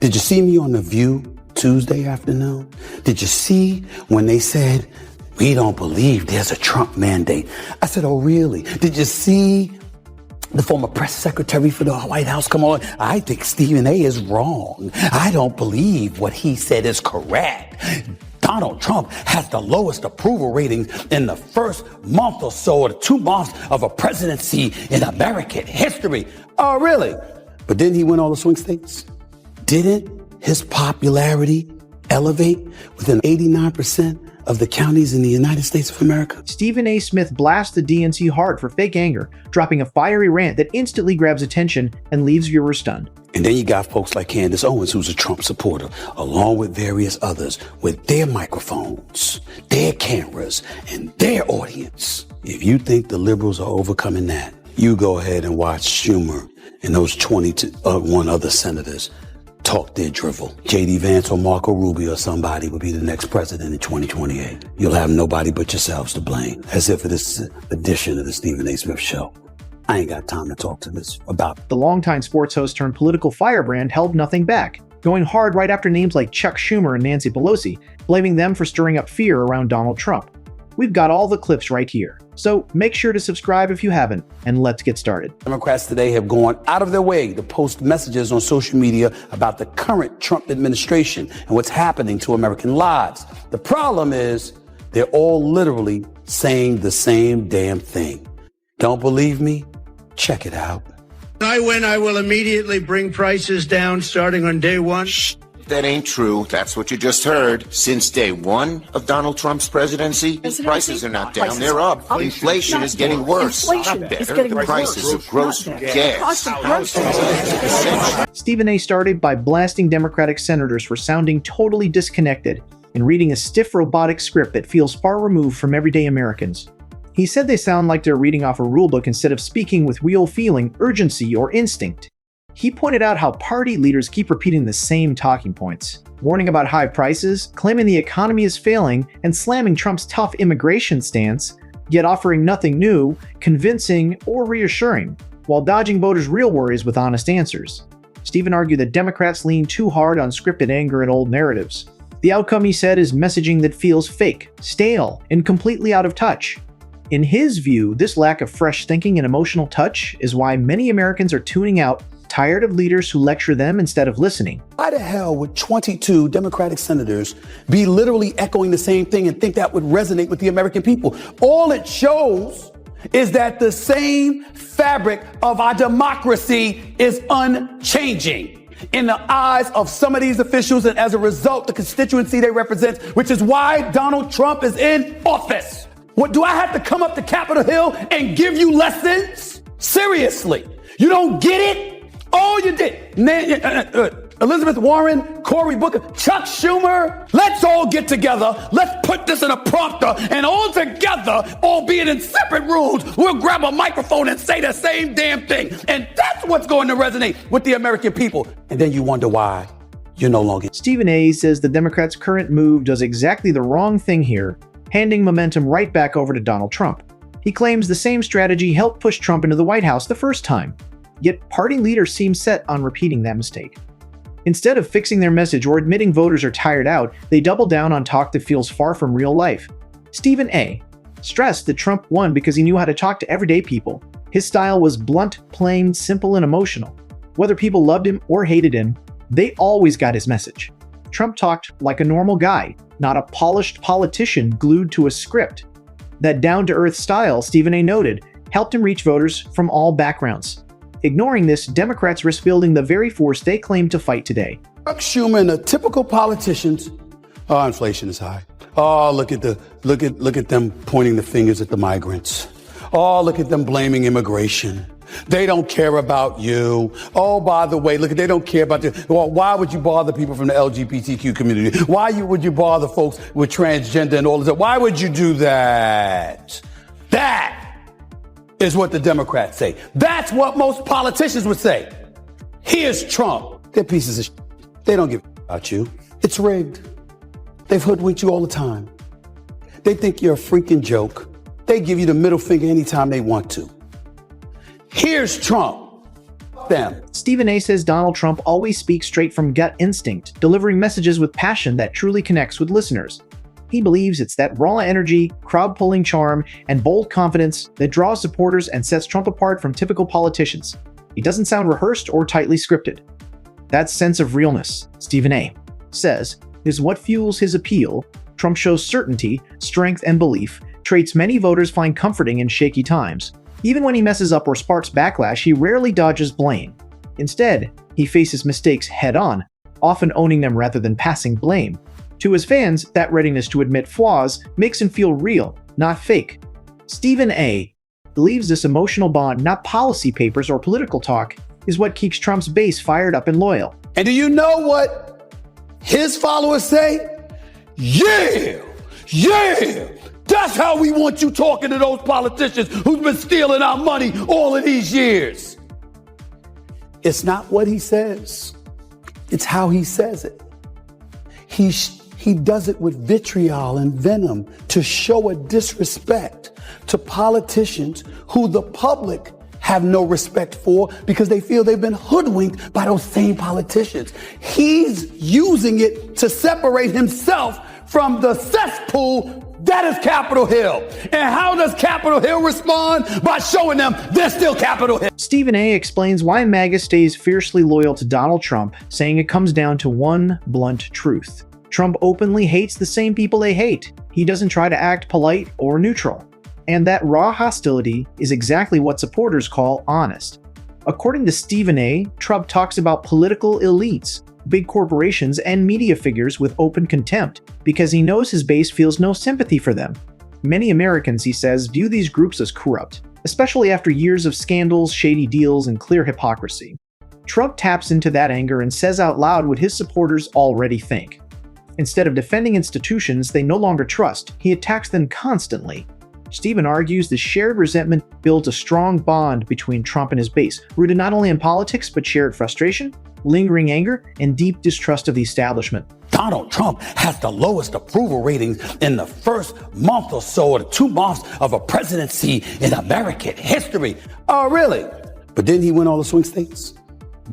Did you see me on The View Tuesday afternoon? Did you see when they said, we don't believe there's a Trump mandate? I said, oh, really? Did you see the former press secretary for the White House come on? I think Stephen A. is wrong. I don't believe what he said is correct. Donald Trump has the lowest approval ratings in the first month or so, or the 2 months of a presidency in American history. Oh, really? But didn't he win all the swing states? Didn't his popularity elevate within 89% of the counties in the United States of America? Stephen A. Smith blasts the DNC hard for fake anger, dropping a fiery rant that instantly grabs attention and leaves viewers stunned. And then you got folks like Candace Owens, who's a Trump supporter, along with various others with their microphones, their cameras, and their audience. If you think the liberals are overcoming that, you go ahead and watch Schumer and those 21 other senators talk their drivel. J.D. Vance or Marco Rubio or somebody will be the next president in 2028. You'll have nobody but yourselves to blame. As if for this edition of the Stephen A. Smith Show. I ain't got time to talk to this about. The longtime sports host turned political firebrand held nothing back, going hard right after names like Chuck Schumer and Nancy Pelosi, blaming them for stirring up fear around Donald Trump. We've got all the clips right here, so make sure to subscribe if you haven't, and let's get started. Democrats today have gone out of their way to post messages on social media about the current Trump administration and what's happening to American lives. The problem is they're all literally saying the same damn thing. Don't believe me? Check it out. When I win, I will immediately bring prices down starting on day one. Shh, that ain't true. That's what you just heard. Since day one of Donald Trump's presidency, prices are not down, they're up. Inflation is getting worse. Not better. The prices of grocery, gas, Stephen A. started by blasting Democratic senators for sounding totally disconnected and reading a stiff robotic script that feels far removed from everyday Americans. He said they sound like they're reading off a rulebook instead of speaking with real feeling, urgency, or instinct. He pointed out how party leaders keep repeating the same talking points, warning about high prices, claiming the economy is failing, and slamming Trump's tough immigration stance, yet offering nothing new, convincing, or reassuring, while dodging voters' real worries with honest answers. Stephen argued that Democrats lean too hard on scripted anger and old narratives. The outcome, he said, is messaging that feels fake, stale, and completely out of touch. In his view, this lack of fresh thinking and emotional touch is why many Americans are tuning out, tired of leaders who lecture them instead of listening. Why the hell would 22 Democratic senators be literally echoing the same thing and think that would resonate with the American people? All it shows is that the same fabric of our democracy is unchanging in the eyes of some of these officials, and as a result, the constituency they represent, which is why Donald Trump is in office. What, do I have to come up to Capitol Hill and give you lessons? Seriously, you don't get it? Oh, you did. Elizabeth Warren, Cory Booker, Chuck Schumer. Let's all get together. Let's put this in a prompter, and all together, albeit in separate rooms, we'll grab a microphone and say the same damn thing. And that's what's going to resonate with the American people. And then you wonder why you're no longer. Stephen A. says the Democrats' current move does exactly the wrong thing here, handing momentum right back over to Donald Trump. He claims the same strategy helped push Trump into the White House the first time, yet party leaders seem set on repeating that mistake. Instead of fixing their message or admitting voters are tired out, they double down on talk that feels far from real life. Stephen A. stressed that Trump won because he knew how to talk to everyday people. His style was blunt, plain, simple, and emotional. Whether people loved him or hated him, they always got his message. Trump talked like a normal guy, not a polished politician glued to a script. That down-to-earth style, Stephen A. noted, helped him reach voters from all backgrounds. Ignoring this, Democrats risk building the very force they claim to fight today. Chuck Schumer and the typical politicians. Oh, inflation is high. Oh, look at them pointing the fingers at the migrants. Oh, look at them blaming immigration. They don't care about you. Oh, by the way, look, they don't care about you. Well, why would you bother people from the LGBTQ community? Why would you bother folks with transgender and all this? Why would you do that? That is what the Democrats say. That's what most politicians would say. Here's Trump. They're pieces of shit. They don't give a about you. It's rigged. They've hoodwinked you all the time. They think you're a freaking joke. They give you the middle finger anytime they want to. Here's Trump. them. Stephen A. says Donald Trump always speaks straight from gut instinct, delivering messages with passion that truly connects with listeners. He believes it's that raw energy, crowd-pulling charm, and bold confidence that draws supporters and sets Trump apart from typical politicians. He doesn't sound rehearsed or tightly scripted. That sense of realness, Stephen A. says, is what fuels his appeal. Trump shows certainty, strength, and belief, traits many voters find comforting in shaky times. Even when he messes up or sparks backlash, he rarely dodges blame. Instead, he faces mistakes head-on, often owning them rather than passing blame. To his fans, that readiness to admit flaws makes him feel real, not fake. Stephen A. believes this emotional bond, not policy papers or political talk, is what keeps Trump's base fired up and loyal. And do you know what his followers say? Yeah! That's how we want you talking to those politicians who's been stealing our money all of these years. It's not what he says. It's how he says it. He does it with vitriol and venom to show a disrespect to politicians who the public have no respect for because they feel they've been hoodwinked by those same politicians. He's using it to separate himself from the cesspool that is Capitol Hill. And how does Capitol Hill respond? By showing them they're still Capitol Hill. Stephen A. explains why MAGA stays fiercely loyal to Donald Trump, saying it comes down to one blunt truth. Trump openly hates the same people they hate. He doesn't try to act polite or neutral. And that raw hostility is exactly what supporters call honest. According to Stephen A., Trump talks about political elites, big corporations, and media figures with open contempt because he knows his base feels no sympathy for them. Many Americans, he says, view these groups as corrupt, especially after years of scandals, shady deals, and clear hypocrisy. Trump taps into that anger and says out loud what his supporters already think. Instead of defending institutions they no longer trust, he attacks them constantly. Stephen argues the shared resentment builds a strong bond between Trump and his base, rooted not only in politics but shared frustration, lingering anger, and deep distrust of the establishment. Donald Trump has the lowest approval ratings in the first month or so, or the 2 months of a presidency in American history. Oh, really? But didn't he win all the swing states?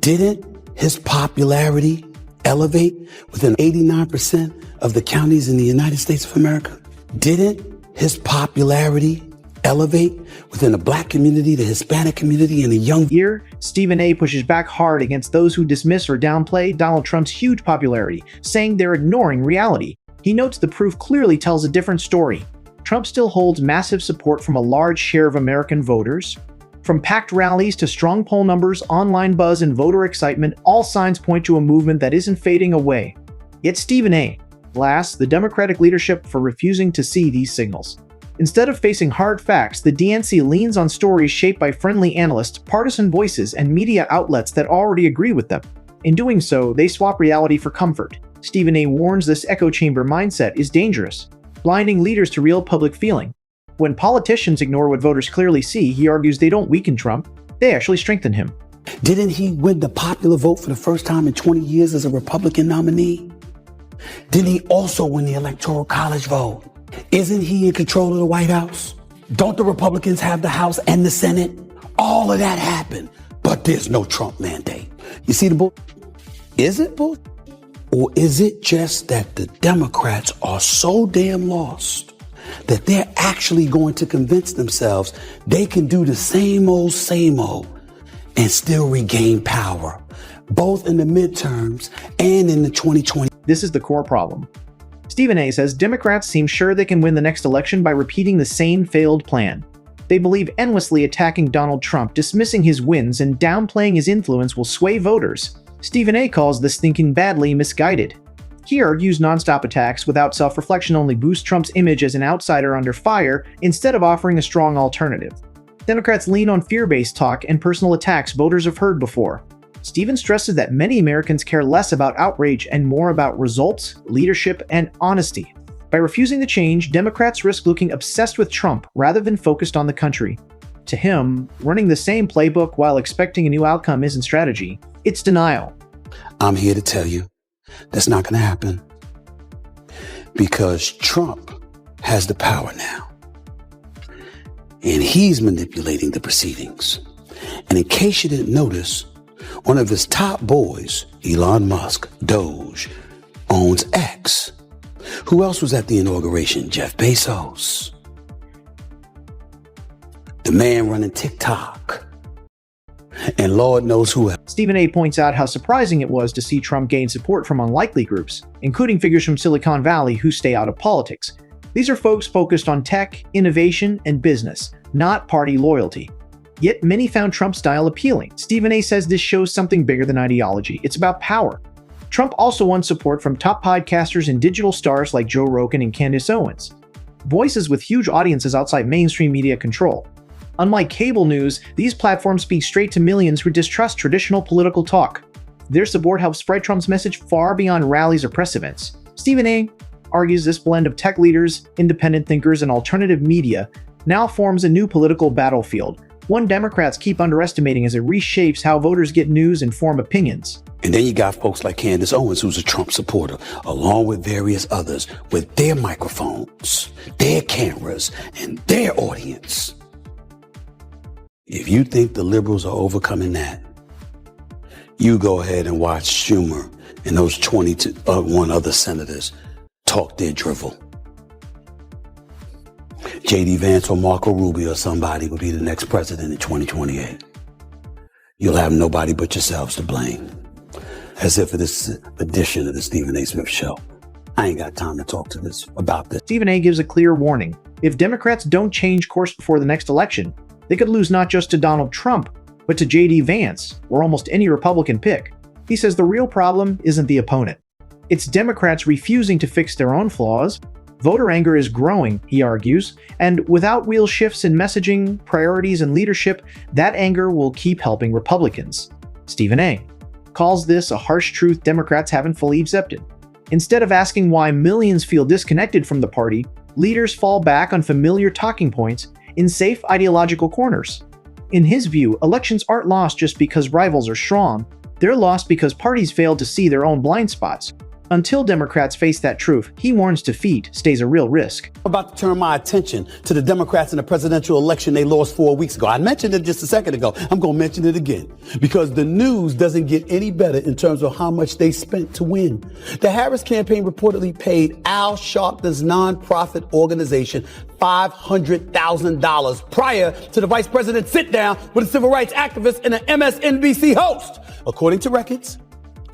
Didn't his popularity elevate within 89% of the counties in the United States of America? Didn't his popularity elevate within the Black community, the Hispanic community, and the young? Here, Stephen A. pushes back hard against those who dismiss or downplay Donald Trump's huge popularity, saying they're ignoring reality. He notes the proof clearly tells a different story. Trump still holds massive support from a large share of American voters. From packed rallies to strong poll numbers, online buzz, and voter excitement, all signs point to a movement that isn't fading away. Yet Stephen A. blasts the Democratic leadership for refusing to see these signals. Instead of facing hard facts, the DNC leans on stories shaped by friendly analysts, partisan voices, and media outlets that already agree with them. In doing so, they swap reality for comfort. Stephen A. warns this echo chamber mindset is dangerous, blinding leaders to real public feeling. When politicians ignore what voters clearly see, he argues they don't weaken Trump, they actually strengthen him. Didn't he win the popular vote for the first time in 20 years as a Republican nominee? Didn't he also win the Electoral College vote? Isn't he in control of the White House? Don't the Republicans have the House and the Senate? All of that happened, but there's no Trump mandate. You see the bull? Is it bull? Or is it just that the Democrats are so damn lost that they're actually going to convince themselves they can do the same old and still regain power, both in the midterms and in the 2020? This is the core problem. Stephen A. says Democrats seem sure they can win the next election by repeating the same failed plan. They believe endlessly attacking Donald Trump, dismissing his wins, and downplaying his influence will sway voters. Stephen A. calls this thinking badly misguided. He argues nonstop attacks without self-reflection only boost Trump's image as an outsider under fire instead of offering a strong alternative. Democrats lean on fear-based talk and personal attacks voters have heard before. Stephen stresses that many Americans care less about outrage and more about results, leadership, and honesty. By refusing to change, Democrats risk looking obsessed with Trump rather than focused on the country. To him, running the same playbook while expecting a new outcome isn't strategy, it's denial. I'm here to tell you that's not going to happen because Trump has the power now. And he's manipulating the proceedings. And in case you didn't notice, One of his top boys, Elon Musk, Doge, owns X. Who else was at the inauguration? Jeff Bezos. The man running TikTok. And Lord knows who else. Stephen A. points out how surprising it was to see Trump gain support from unlikely groups, including figures from Silicon Valley who stay out of politics. These are folks focused on tech, innovation, and business, not party loyalty. Yet many found Trump's style appealing. Stephen A. says this shows something bigger than ideology. It's about power. Trump also won support from top podcasters and digital stars like Joe Rogan and Candace Owens, voices with huge audiences outside mainstream media control. Unlike cable news, these platforms speak straight to millions who distrust traditional political talk. Their support helps spread Trump's message far beyond rallies or press events. Stephen A. argues this blend of tech leaders, independent thinkers, and alternative media now forms a new political battlefield, one Democrats keep underestimating as it reshapes how voters get news and form opinions. And then you got folks like Candace Owens, who's a Trump supporter, along with various others with their microphones, their cameras, and their audience. If you think the liberals are overcoming that, you go ahead and watch Schumer and those 21 other senators talk their drivel. J.D. Vance or Marco Rubio or somebody will be the next president in 2028. You'll have nobody but yourselves to blame. As if for this edition of the Stephen A. Smith Show. I ain't got time to talk about this. Stephen A. gives a clear warning. If Democrats don't change course before the next election, they could lose not just to Donald Trump, but to J.D. Vance, or almost any Republican pick. He says the real problem isn't the opponent. It's Democrats refusing to fix their own flaws. Voter anger is growing, he argues, and without real shifts in messaging, priorities, and leadership, that anger will keep helping Republicans. Stephen A. calls this a harsh truth Democrats haven't fully accepted. Instead of asking why millions feel disconnected from the party, leaders fall back on familiar talking points in safe ideological corners. In his view, elections aren't lost just because rivals are strong. They're lost because parties fail to see their own blind spots. Until Democrats face that truth, he warns defeat stays a real risk. I'm about to turn my attention to the Democrats in the presidential election they lost 4 weeks ago. I mentioned it just a second ago. I'm going to mention it again because the news doesn't get any better in terms of how much they spent to win. The Harris campaign reportedly paid Al Sharpton's nonprofit organization $500,000 prior to the vice president's sit-down with a civil rights activist and an MSNBC host. According to records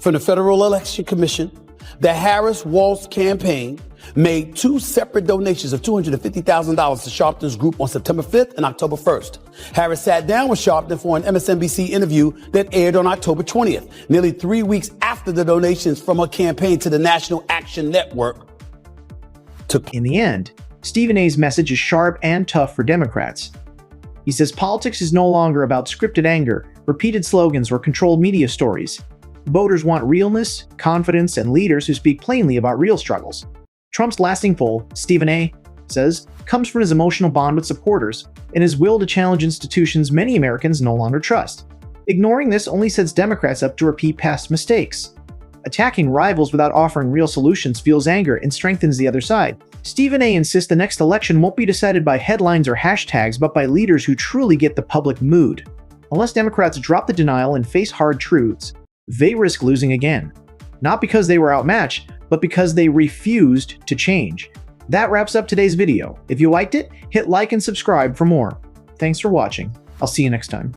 from the Federal Election Commission, the Harris-Walz campaign made two separate donations of $250,000 to Sharpton's group on September 5th and October 1st. Harris sat down with Sharpton for an MSNBC interview that aired on October 20th, nearly 3 weeks after the donations from her campaign to the National Action Network took. In the end, Stephen A.'s message is sharp and tough for Democrats. He says politics is no longer about scripted anger, repeated slogans, or controlled media stories. Voters want realness, confidence, and leaders who speak plainly about real struggles. Trump's lasting pull, Stephen A. says, comes from his emotional bond with supporters and his will to challenge institutions many Americans no longer trust. Ignoring this only sets Democrats up to repeat past mistakes. Attacking rivals without offering real solutions fuels anger and strengthens the other side. Stephen A. insists the next election won't be decided by headlines or hashtags, but by leaders who truly get the public mood. Unless Democrats drop the denial and face hard truths, they risk losing again. Not because they were outmatched, but because they refused to change. That wraps up today's video. If you liked it, hit like and subscribe for more. Thanks for watching. I'll see you next time.